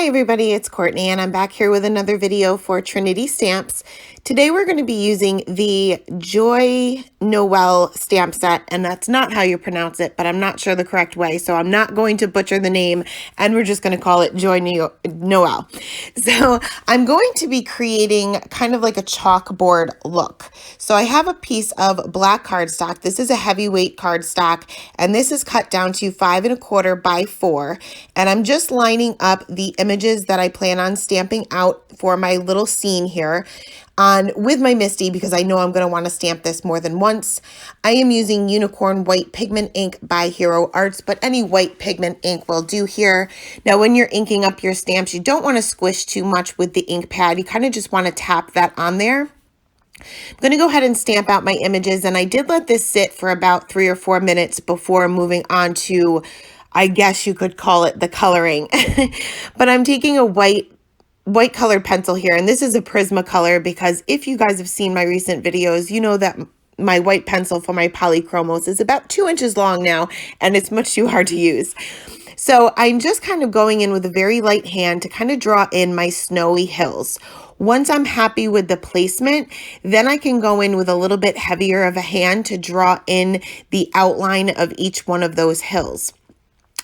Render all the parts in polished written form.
Hi everybody, it's Courtney and I'm back here with another video for Trinity Stamps. Today we're going to be using the Joy Noel stamp set, and that's not how you pronounce it, but I'm not sure the correct way, so I'm not going to butcher the name, and we're just going to call it Joy Noel. So I'm going to be creating kind of like a chalkboard look. So I have a piece of black cardstock. This is a heavyweight cardstock, and this is cut down to 5 1/4 by 4, and I'm just lining up the images that I plan on stamping out for my little scene here with my MISTI, because I know I'm going to want to stamp this more than once. I am using Unicorn White Pigment Ink by Hero Arts, but any white pigment ink will do here. Now, when you're inking up your stamps, you don't want to squish too much with the ink pad. You kind of just want to tap that on there. I'm going to go ahead and stamp out my images, and I did let this sit for about 3 or 4 minutes before moving on to, I guess you could call it, the coloring. But I'm taking a white colored pencil here, and this is a Prismacolor, because if you guys have seen my recent videos, you know that my white pencil for my polychromos is about 2 inches long now, and it's much too hard to use. So I'm just kind of going in with a very light hand to kind of draw in my snowy hills. Once I'm happy with the placement, then I can go in with a little bit heavier of a hand to draw in the outline of each one of those hills.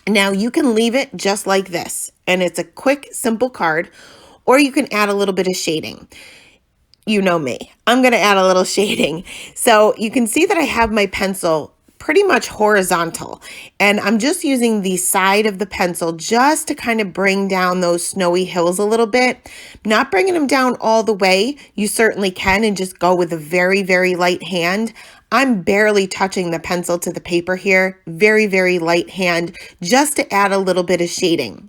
Now you can leave it just like this, and it's a quick, simple card, or you can add a little bit of shading. You know me, I'm gonna add a little shading. So you can see that I have my pencil pretty much horizontal, and I'm just using the side of the pencil just to kind of bring down those snowy hills a little bit. Not bringing them down all the way. You certainly can, and just go with a very, very light hand. I'm barely touching the pencil to the paper here. Very, very light hand, just to add a little bit of shading.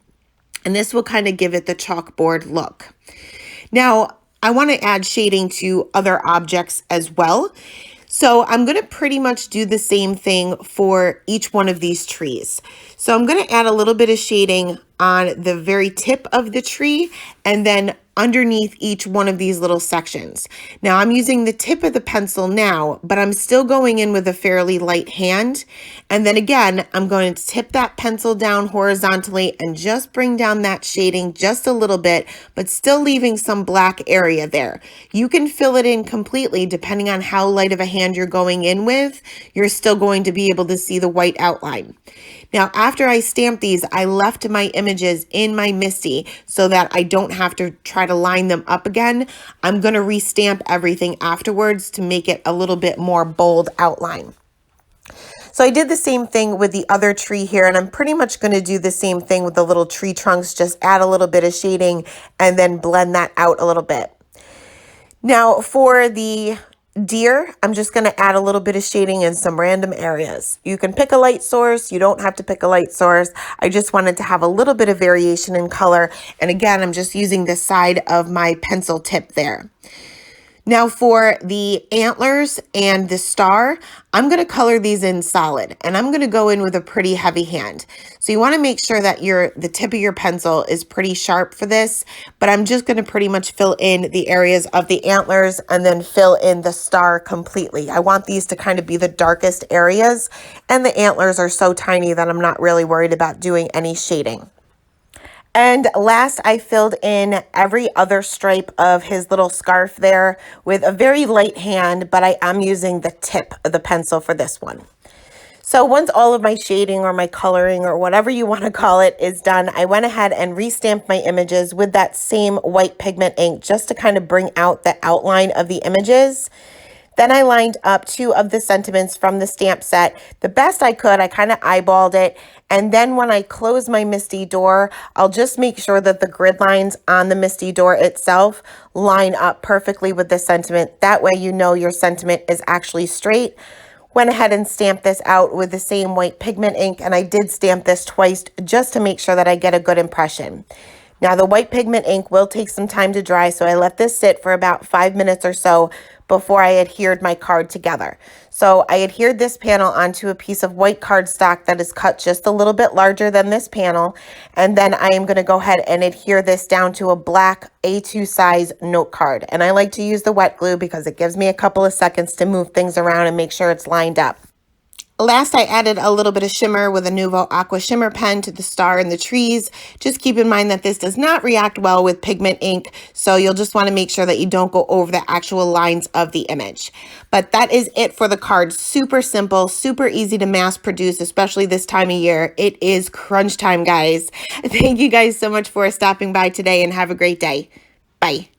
And this will kind of give it the chalkboard look. Now, I want to add shading to other objects as well. So I'm going to pretty much do the same thing for each one of these trees. So I'm going to add a little bit of shading on the very tip of the tree, and then underneath each one of these little sections. Now I'm using the tip of the pencil now, but I'm still going in with a fairly light hand. And then again, I'm going to tip that pencil down horizontally and just bring down that shading just a little bit, but still leaving some black area there. You can fill it in completely depending on how light of a hand you're going in with. You're still going to be able to see the white outline. Now, after I stamped these, I left my images in my MISTI so that I don't have to try to line them up again. I'm going to restamp everything afterwards to make it a little bit more bold outline. So I did the same thing with the other tree here, and I'm pretty much going to do the same thing with the little tree trunks. Just add a little bit of shading and then blend that out a little bit. Now, for the deer, I'm just going to add a little bit of shading in some random areas. You can pick a light source. You don't have to pick a light source. I just wanted to have a little bit of variation in color. And again, I'm just using the side of my pencil tip there. Now for the antlers and the star, I'm going to color these in solid, and I'm going to go in with a pretty heavy hand. So you want to make sure that the tip of your pencil is pretty sharp for this, but I'm just going to pretty much fill in the areas of the antlers and then fill in the star completely. I want these to kind of be the darkest areas, and the antlers are so tiny that I'm not really worried about doing any shading. And last, I filled in every other stripe of his little scarf there with a very light hand, but I am using the tip of the pencil for this one. So once all of my shading or my coloring or whatever you want to call it is done, I went ahead and restamped my images with that same white pigment ink just to kind of bring out the outline of the images. Then I lined up 2 of the sentiments from the stamp set the best I could. I kind of eyeballed it. And then when I close my MISTI door, I'll just make sure that the grid lines on the MISTI door itself line up perfectly with the sentiment. That way you know your sentiment is actually straight. Went ahead and stamped this out with the same white pigment ink, and I did stamp this twice just to make sure that I get a good impression. Now the white pigment ink will take some time to dry, so I let this sit for about 5 minutes or so before I adhered my card together. So I adhered this panel onto a piece of white cardstock that is cut just a little bit larger than this panel, and then I am going to go ahead and adhere this down to a black A2 size note card. And I like to use the wet glue because it gives me a couple of seconds to move things around and make sure it's lined up. Last, I added a little bit of shimmer with a Nuvo Aqua Shimmer pen to the star and the trees. Just keep in mind that this does not react well with pigment ink, so you'll just want to make sure that you don't go over the actual lines of the image. But that is it for the card. Super simple, super easy to mass produce, especially this time of year. It is crunch time, guys. Thank you guys so much for stopping by today, and have a great day. Bye.